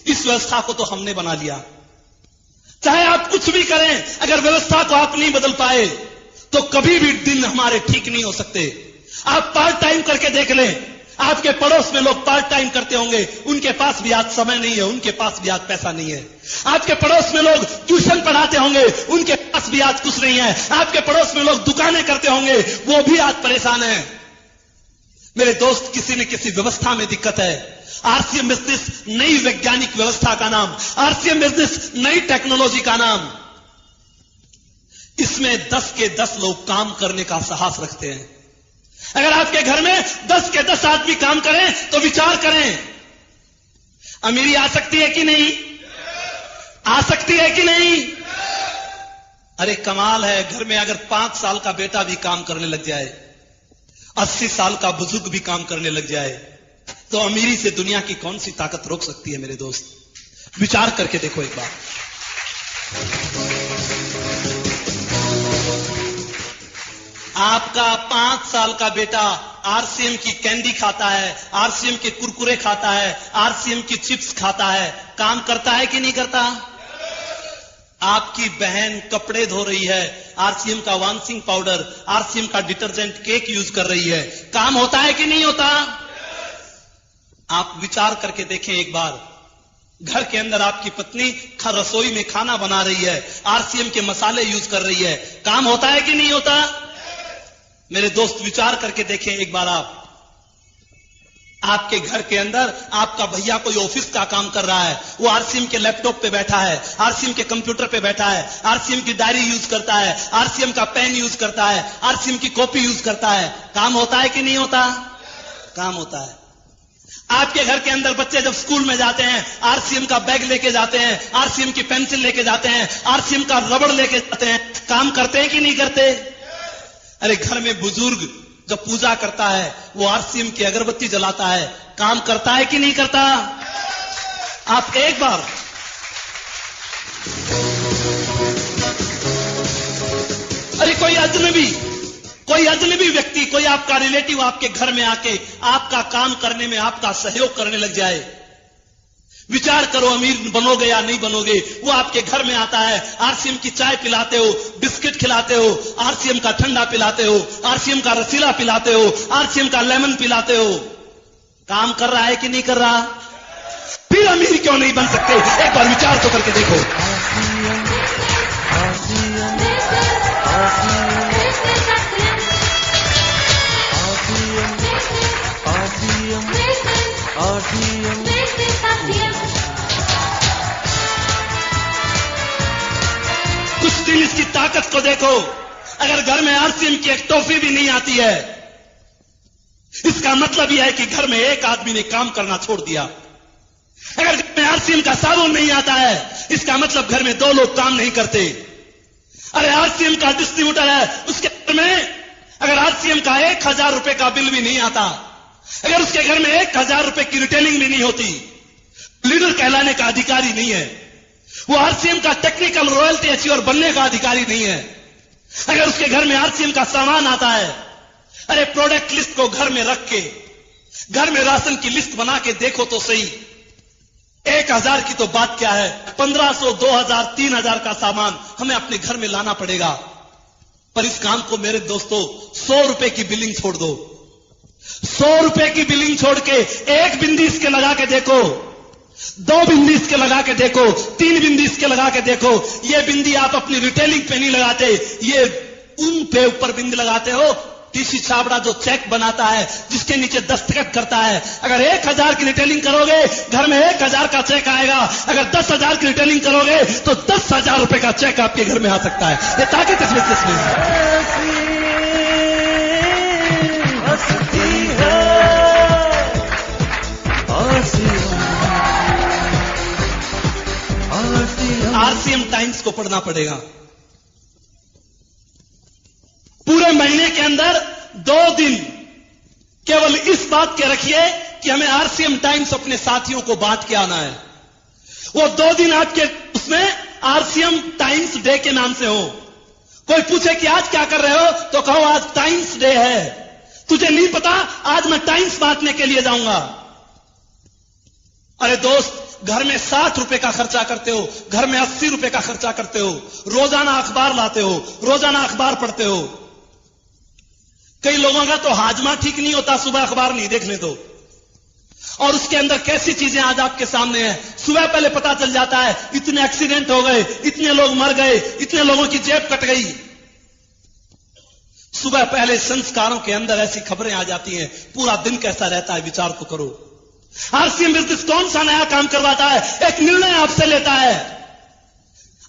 इस व्यवस्था को तो हमने बना लिया। चाहे आप कुछ भी करें, अगर व्यवस्था को आप नहीं बदल पाए तो कभी भी दिन हमारे ठीक नहीं हो सकते। आप पार्ट टाइम करके देख लें, आपके पड़ोस में लोग पार्ट टाइम करते होंगे, उनके पास भी आज समय नहीं है, उनके पास भी आज पैसा नहीं है। आपके पड़ोस में लोग ट्यूशन पढ़ाते होंगे, उनके पास भी आज कुछ नहीं है। आपके पड़ोस में लोग दुकानें करते होंगे, वो भी आज परेशान है। मेरे दोस्त, किसी न किसी व्यवस्था में दिक्कत है। आरसीएम बिजनेस नई वैज्ञानिक व्यवस्था का नाम, आरसीएम बिजनेस नई टेक्नोलॉजी का नाम। इसमें 10 के 10 लोग काम करने का साहस रखते हैं। अगर आपके घर में 10 के 10 आदमी काम करें तो विचार करें, अमीरी आ सकती है कि नहीं? आ सकती है कि नहीं? अरे कमाल है, घर में अगर 5 साल का बेटा भी काम करने लग जाए, 80 साल का बुजुर्ग भी काम करने लग जाए, तो अमीरी से दुनिया की कौन सी ताकत रोक सकती है मेरे दोस्त? विचार करके देखो एक बार। आपका 5 साल का बेटा आरसीएम की कैंडी खाता है, आरसीएम के कुरकुरे खाता है, आरसीएम की चिप्स खाता है, काम करता है कि नहीं करता? आपकी बहन कपड़े धो रही है, आरसीएम का वाशिंग पाउडर, आरसीएम का डिटर्जेंट, केक यूज कर रही है, काम होता है कि नहीं होता? आप विचार करके देखें एक बार। घर के अंदर आपकी पत्नी रसोई में खाना बना रही है, आरसीएम के मसाले यूज कर रही है, काम होता है कि नहीं होता? मेरे दोस्त विचार करके देखें एक बार। आपके घर के अंदर आपका भैया कोई ऑफिस का काम कर रहा है, वो आरसीएम के लैपटॉप पे बैठा है, आरसीएम के कंप्यूटर पे बैठा है, आरसीएम की डायरी यूज करता है, आरसीएम का पेन यूज करता है, आरसीएम की कॉपी यूज करता है, काम होता है कि नहीं होता? काम होता है। आपके घर के अंदर बच्चे जब स्कूल में जाते हैं, आरसीएम का बैग लेके जाते हैं, आरसीएम की पेंसिल लेके जाते हैं, आरसीएम का रबड़ लेके जाते हैं, काम करते हैं कि नहीं करते? अरे घर में बुजुर्ग जब पूजा करता है, वो आरसीएम की अगरबत्ती जलाता है, काम करता है कि नहीं करता? आप एक बार अरे कोई अजनबी व्यक्ति, कोई आपका रिलेटिव आपके घर में आके आपका काम करने में आपका सहयोग करने लग जाए, विचार करो, अमीर बनोगे या नहीं बनोगे। वो आपके घर में आता है, आरसीएम की चाय पिलाते हो, बिस्किट खिलाते हो, आरसीएम का ठंडा पिलाते हो, आरसीएम का रसीला पिलाते हो, आरसीएम का लेमन पिलाते हो, काम कर रहा है कि नहीं कर रहा? फिर अमीर क्यों नहीं बन सकते? एक बार विचार तो करके देखो। कुछ दिन इसकी ताकत को देखो। अगर घर में आरसीएम की एक टॉफी भी नहीं आती है, इसका मतलब यह है कि घर में एक आदमी ने काम करना छोड़ दिया। अगर घर में आरसीएम का साबुन नहीं आता है, इसका मतलब घर में 2 लोग काम नहीं करते। अरे आरसीएम का डिस्ट्रीब्यूटर है, उसके घर में अगर आरसीएम का 1000 रुपए का बिल भी नहीं आता, अगर उसके घर में 1000 रुपए की रिटेलिंग भी नहीं होती, लीडर कहलाने का अधिकारी नहीं है, वो आरसीएम का टेक्निकल रॉयल्टी अचीवर बनने का अधिकारी नहीं है। अगर उसके घर में आरसीएम का सामान आता है, अरे प्रोडक्ट लिस्ट को घर में रख के, घर में राशन की लिस्ट बना के देखो तो सही, 1000 की तो बात क्या है, 1500, 2000, 3000 का सामान हमें अपने घर में लाना पड़ेगा। पर इस काम को मेरे दोस्तों 100 रुपए की बिलिंग छोड़ दो, 100 रुपए की बिलिंग छोड़ के 1 बिंदी इसके लगा के देखो, 2 बिंदी इसके लगा के देखो, 3 बिंदी इसके लगा के देखो। ये बिंदी आप अपनी रिटेलिंग पे नहीं लगाते, ये उन पे ऊपर बिंदी लगाते हो। टीसी छाबड़ा जो चेक बनाता है, जिसके नीचे दस्तखत करता है, अगर 1000 की रिटेलिंग करोगे घर में 1000 का चेक आएगा, अगर 10,000 की रिटेलिंग करोगे तो 10,000 रुपए का चेक आपके घर में आ सकता है। ये ताकत इस बिजनेस में है। आरसीएम टाइम्स को पढ़ना पड़ेगा। पूरे महीने के अंदर 2 दिन केवल इस बात के रखिए कि हमें आरसीएम टाइम्स अपने साथियों को बांट के आना है। वो 2 दिन आपके उसमें आरसीएम टाइम्स डे के नाम से हो। कोई पूछे कि आज क्या कर रहे हो तो कहो आज टाइम्स डे है। तुझे नहीं पता आज मैं टाइम्स बांटने के लिए जाऊंगा। अरे दोस्त, घर में 60 रुपए का खर्चा करते हो, घर में 80 रुपए का खर्चा करते हो, रोजाना अखबार लाते हो, रोजाना अखबार पढ़ते हो। कई लोगों का तो हाजमा ठीक नहीं होता, सुबह अखबार नहीं देखने दो, और उसके अंदर कैसी चीजें आज आपके सामने हैं। सुबह पहले पता चल जाता है इतने एक्सीडेंट हो गए, इतने लोग मर गए, इतने लोगों की जेब कट गई। सुबह पहले संस्कारों के अंदर ऐसी खबरें आ जाती हैं, पूरा दिन कैसा रहता है विचार तो करो। आरसीएम बिजनेस कौन सा नया काम करवाता है? एक निर्णय आपसे लेता है,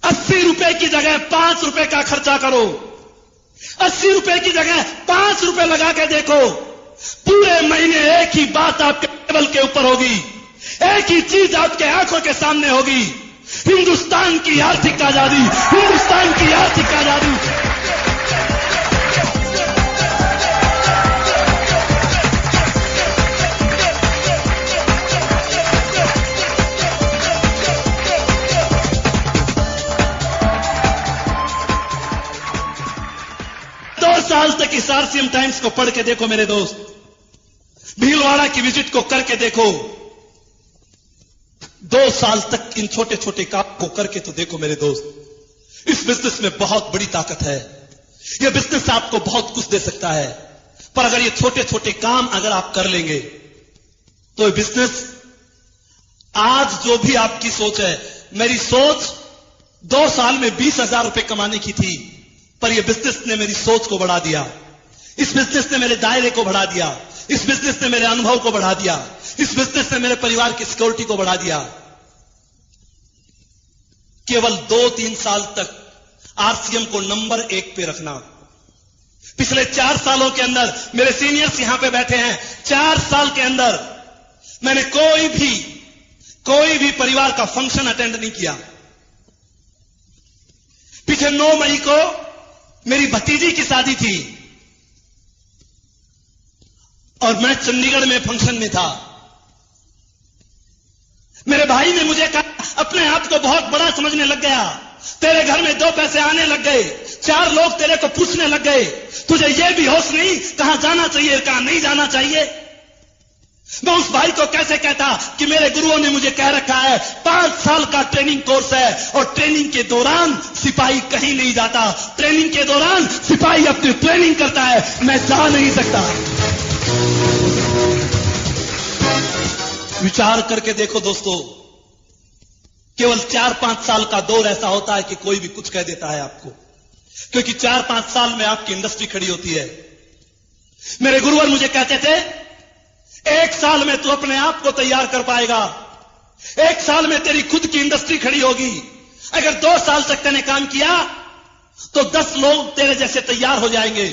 80 रुपए की जगह 5 रुपए का खर्चा करो, 80 रुपए की जगह 5 रुपए लगा के देखो। पूरे महीने एक ही बात आपके टेबल के ऊपर होगी, एक ही चीज आपके आंखों के सामने होगी, हिंदुस्तान की आर्थिक आजादी, हिंदुस्तान की आर्थिक आजादी। साल तक इस आरसीएम टाइम्स को पढ़ के देखो मेरे दोस्त, भीलवाड़ा की विजिट को करके देखो, 2 साल तक इन छोटे छोटे काम को करके तो देखो मेरे दोस्त। इस बिजनेस में बहुत बड़ी ताकत है, यह बिजनेस आपको बहुत कुछ दे सकता है। पर अगर ये छोटे छोटे काम अगर आप कर लेंगे तो ये बिजनेस, आज जो भी आपकी सोच है, मेरी सोच 2 साल में 20,000 रुपए कमाने की थी, पर यह बिजनेस ने मेरी सोच को बढ़ा दिया, इस बिजनेस ने मेरे दायरे को बढ़ा दिया, इस बिजनेस ने मेरे अनुभव को बढ़ा दिया, इस बिजनेस ने मेरे परिवार की सिक्योरिटी को बढ़ा दिया। केवल 2-3 साल तक आरसीएम को नंबर 1 पे रखना। पिछले 4 सालों के अंदर, मेरे सीनियर्स यहां पे बैठे हैं, 4 साल के अंदर मैंने कोई भी परिवार का फंक्शन अटेंड नहीं किया। पीछे 9 मई को मेरी भतीजी की शादी थी और मैं चंडीगढ़ में फंक्शन में था। मेरे भाई ने मुझे कहा, अपने आप को बहुत बड़ा समझने लग गया, तेरे घर में 2 पैसे आने लग गए, 4 लोग तेरे को पूछने लग गए, तुझे यह भी होश नहीं कहां जाना चाहिए कहां नहीं जाना चाहिए। मैं उस भाई को कैसे कहता कि मेरे गुरुओं ने मुझे कह रखा है 5 साल का ट्रेनिंग कोर्स है, और ट्रेनिंग के दौरान सिपाही कहीं नहीं जाता, ट्रेनिंग के दौरान सिपाही अपनी ट्रेनिंग करता है, मैं जा नहीं सकता। विचार करके देखो दोस्तों, केवल 4-5 साल का दौर ऐसा होता है कि कोई भी कुछ कह देता है आपको, क्योंकि 4-5 साल में आपकी इंडस्ट्री खड़ी होती है। मेरे गुरुवर मुझे कहते थे, 1 साल में तू अपने आप को तैयार कर पाएगा, 1 साल में तेरी खुद की इंडस्ट्री खड़ी होगी। अगर 2 साल तक तूने काम किया तो 10 लोग तेरे जैसे तैयार हो जाएंगे,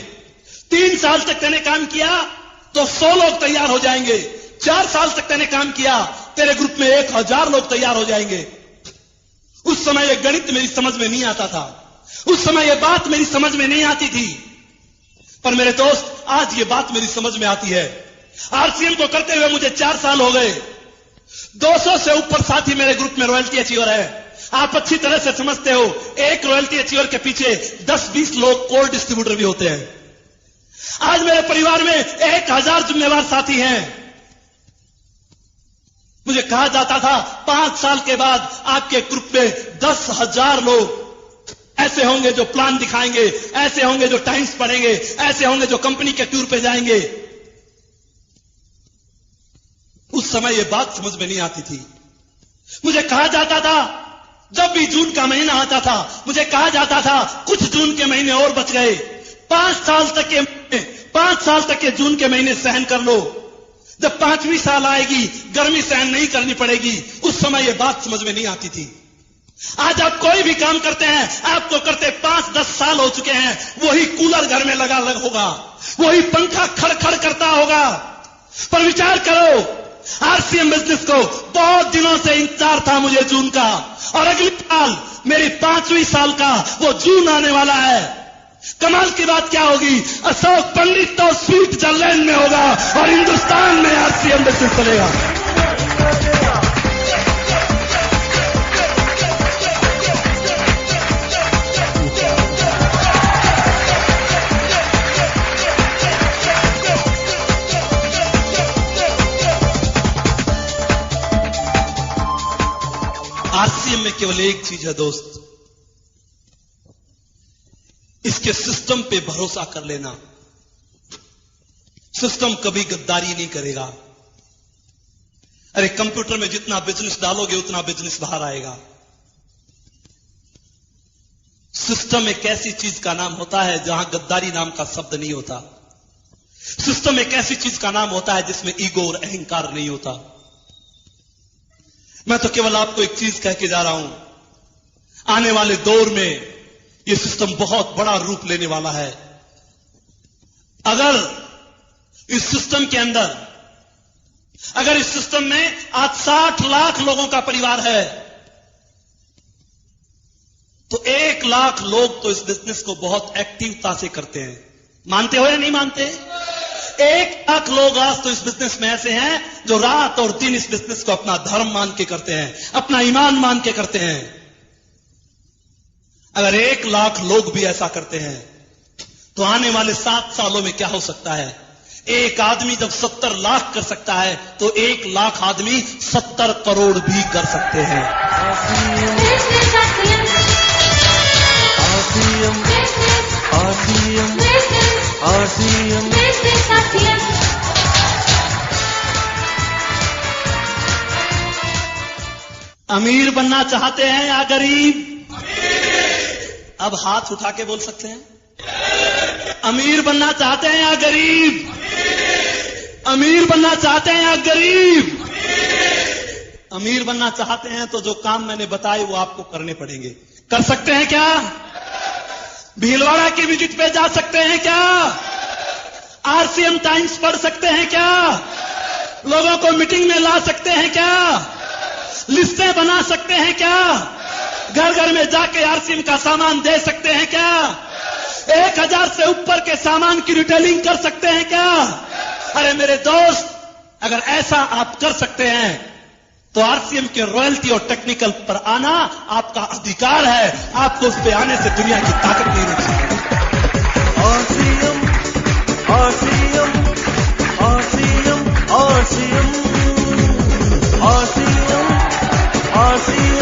3 साल तक तूने काम किया तो 100 लोग तैयार हो जाएंगे, 4 साल तक तूने काम किया तेरे ग्रुप में 1000 लोग तैयार हो जाएंगे। उस समय यह गणित मेरी समझ में नहीं आता था, उस समय यह बात मेरी समझ में नहीं आती थी, पर मेरे दोस्त, आज ये बात मेरी समझ में आती है। आरसीएम को करते हुए मुझे 4 साल हो गए। 200 से ऊपर साथी मेरे ग्रुप में रॉयल्टी अचीवर है। आप अच्छी तरह से समझते हो, एक रॉयल्टी अचीवर के पीछे 10-20 लोग कोर डिस्ट्रीब्यूटर भी होते हैं। आज मेरे परिवार में 1000 जिम्मेवार साथी हैं। मुझे कहा जाता था 5 साल के बाद आपके ग्रुप में 10,000 लोग ऐसे होंगे जो प्लान दिखाएंगे, ऐसे होंगे जो टाइम्स पढ़ेंगे, ऐसे होंगे जो कंपनी के टूर पे जाएंगे। उस समय ये बात समझ में नहीं आती थी। मुझे कहा जाता था, जब भी जून का महीना आता था, मुझे कहा जाता था कुछ जून के महीने और बच गए, 5 साल तक के जून के महीने सहन कर लो, जब 5वीं साल आएगी गर्मी सहन नहीं करनी पड़ेगी। उस समय ये बात समझ में नहीं आती थी। आज आप कोई भी काम करते हैं, आपको करते 5-10 साल हो चुके हैं, वही कूलर घर में लगा होगा, वही पंखा खड़खड़ करता होगा। पर विचार करो, आरसीएम बिजनेस को बहुत दिनों से इंतजार था मुझे जून का, और अगली साल मेरी 5वीं साल का वो जून आने वाला है। कमाल की बात क्या होगी, अशोक पंडित तो स्विट्जरलैंड में होगा और हिंदुस्तान में आरसीएम बिजनेस चलेगा। आरसीएम में केवल एक चीज है दोस्त, इसके सिस्टम पे भरोसा कर लेना। सिस्टम कभी गद्दारी नहीं करेगा। अरे कंप्यूटर में जितना बिजनेस डालोगे उतना बिजनेस बाहर आएगा। सिस्टम एक ऐसी चीज का नाम होता है जहां गद्दारी नाम का शब्द नहीं होता। सिस्टम एक ऐसी चीज का नाम होता है जिसमें ईगो और अहंकार नहीं होता। मैं तो केवल आपको एक चीज कह के जा रहा हूं, आने वाले दौर में यह सिस्टम बहुत बड़ा रूप लेने वाला है। अगर इस सिस्टम में आज 60 लाख लोगों का परिवार है, तो 1 लाख लोग तो इस बिजनेस को बहुत एक्टिवता से करते हैं। मानते हो या नहीं मानते? 1 लाख लोग आज तो इस बिजनेस में ऐसे हैं जो रात और दिन इस बिजनेस को अपना धर्म मान के करते हैं, अपना ईमान मान के करते हैं। अगर 1 लाख लोग भी ऐसा करते हैं तो आने वाले 7 सालों में क्या हो सकता है? एक आदमी जब 70 लाख कर सकता है तो 1 लाख आदमी 70 करोड़ भी कर सकते हैं। अमीर बनना चाहते हैं या गरीब? अब हाथ उठा के बोल सकते हैं। अमीर बनना चाहते हैं या गरीब? अमीर बनना चाहते हैं या गरीब? अमीर बनना चाहते हैं तो जो काम मैंने बताए वो आपको करने पड़ेंगे। कर सकते हैं क्या? भीलवाड़ा की विजिट पे जा सकते हैं क्या? आरसीएम टाइम्स पढ़ सकते हैं क्या? लोगों को मीटिंग में ला सकते हैं क्या? लिस्टें बना सकते हैं क्या? घर घर में जाके आरसीएम का सामान दे सकते हैं क्या? 1000 से ऊपर के सामान की रिटेलिंग कर सकते हैं क्या? अरे मेरे दोस्त, अगर ऐसा आप कर सकते हैं तो आरसीएम के रॉयल्टी और टेक्निकल पर आना आपका अधिकार है। आपको उस पे आने से दुनिया की ताकत नहीं रुकती।
RCM RCM RCM RCM RCM RCM